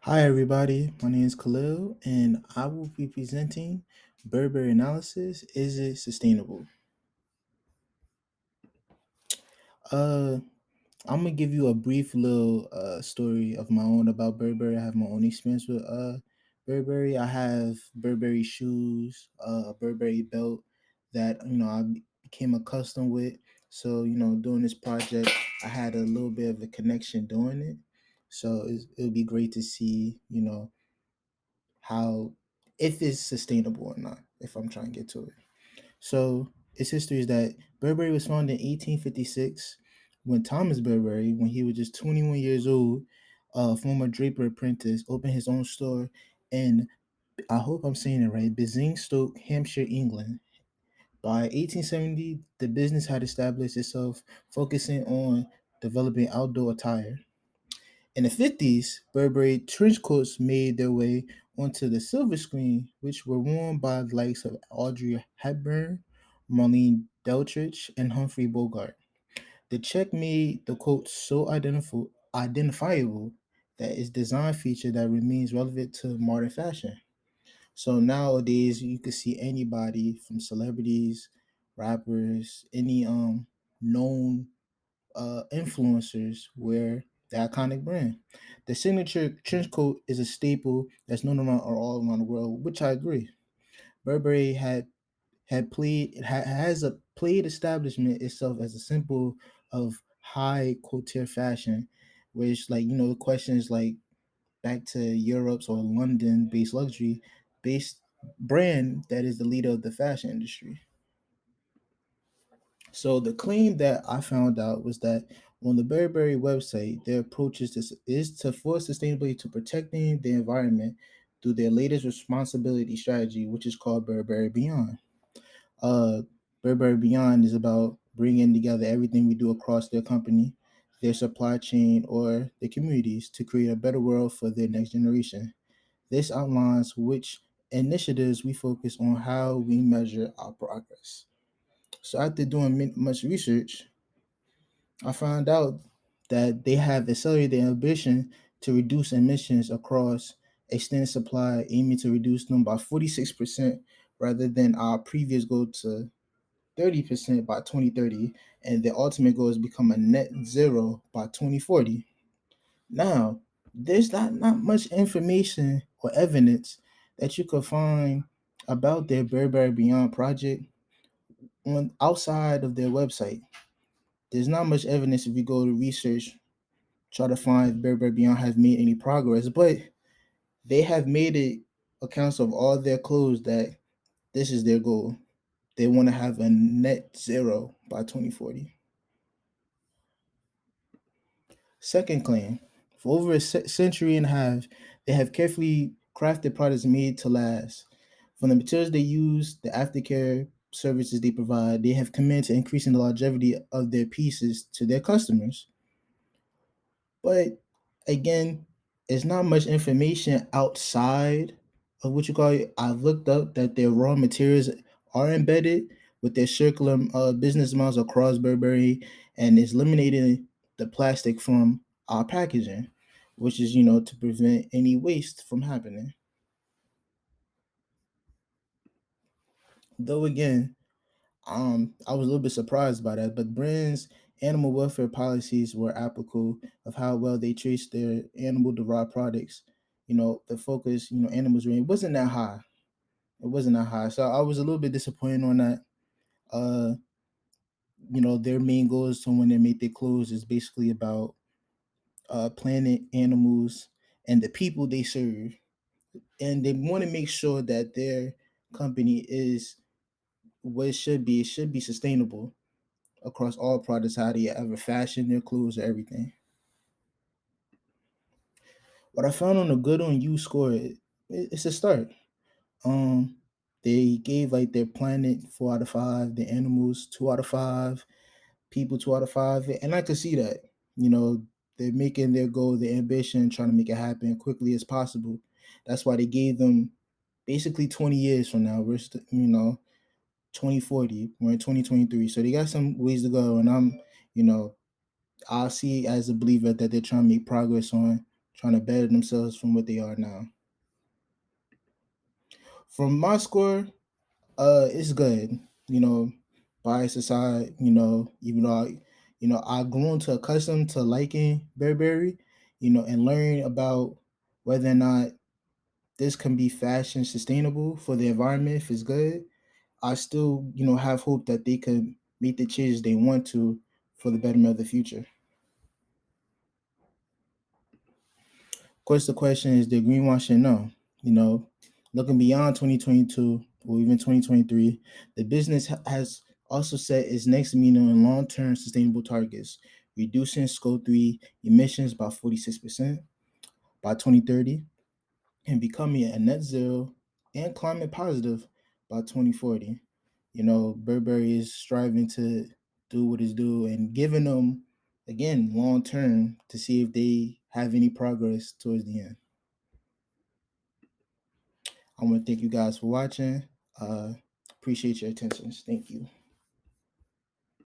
Hi, everybody. My name is Khalil, and I will be presenting Burberry Analysis. Is it sustainable? Uh, I'm gonna give you a brief little story of my own about Burberry. I have my own experience with Burberry. I have Burberry shoes, a Burberry belt that became accustomed with. So doing this project, I had a little bit of a connection doing it. So it would be great to see how if it's sustainable or not, if I'm trying to get to it. So its history is that Burberry was founded in 1856 when Thomas Burberry, when he was just 21 years old, a former draper apprentice, opened his own store in, I hope I'm saying it right, Basingstoke, Hampshire, England. By 1870, the business had established itself, focusing on developing outdoor attire. In the 50s, Burberry trench coats made their way onto the silver screen, which were worn by the likes of Audrey Hepburn, Marlene Dietrich, and Humphrey Bogart. The check made the coat so identifiable that its design feature that remains relevant to modern fashion. So nowadays, you can see anybody from celebrities, rappers, any known influencers wear the iconic brand. The signature trench coat is a staple that's known around or all around the world, which I agree. Burberry has a played establishment itself as a symbol of high couture fashion, which the questions like back to Europe's or London based luxury based brand that is the leader of the fashion industry. So the claim that I found out was that on the Burberry website, their approach is to force sustainability to protecting the environment through their latest responsibility strategy, which is called Burberry Beyond. Uh, Burberry Beyond is about bringing together everything we do across their company, their supply chain, or their communities to create a better world for their next generation. This outlines which initiatives we focus on, how we measure our progress. So after doing much research, I found out that they have accelerated their ambition to reduce emissions across extended supply, aiming to reduce them by 46% rather than our previous goal to 30% by 2030. And their ultimate goal is become a net zero by 2040. Now, there's not much information or evidence that you could find about their Burberry Beyond project on outside of their website. There's not much evidence if you go to research, try to find if Burberry Beyond has made any progress, but they have made it accounts of all their clothes that this is their goal. They want to have a net zero by 2040. Second claim, for over a century and a half, they have carefully crafted products made to last. From the materials they use, the aftercare services they provide, they have committed to increasing the longevity of their pieces to their customers. But again, it's not much information outside of what you call it. I've looked up that their raw materials are embedded with their circular business models across Burberry, and it's eliminating the plastic from our packaging, which is to prevent any waste from happening. Though again, I was a little bit surprised by that, but brands' animal welfare policies were applicable of how well they trace their animal derived products. The focus, animals range wasn't that high. It wasn't that high. So I was a little bit disappointed on that. Uh, their main goals to when they make their clothes is basically about planet, animals, and the people they serve. And they want to make sure that their company is what it should be. It should be sustainable across all products, how they ever fashion their clothes or everything. What I found on the good on you score, it's a start. Um, they gave like their planet 4 out of 5, the animals 2 out of 5, people 2 out of 5, and I could see that. They're making their goal, their ambition, trying to make it happen quickly as possible. That's why they gave them basically 20 years from now. 2040. We're in 2023, so they got some ways to go, and you know, I see as a believer that they're trying to make progress on trying to better themselves from what they are now. From my score, it's good. Bias aside, even though I grown to accustomed to liking Burberry, and learn about whether or not this can be fashion sustainable for the environment if it's good. I still, have hope that they could make the changes they want to for the betterment of the future. Of course, the question is, did greenwashing? No. You know, Looking beyond 2022 or even 2023, the business has also set its next medium and long-term sustainable targets, reducing Scope 3 emissions by 46% by 2030 and becoming a net zero and climate positive by 2040. Burberry is striving to do what is due and giving them, again, long term to see if they have any progress towards the end. I want to thank you guys for watching. Uh, Appreciate your attention. Thank you.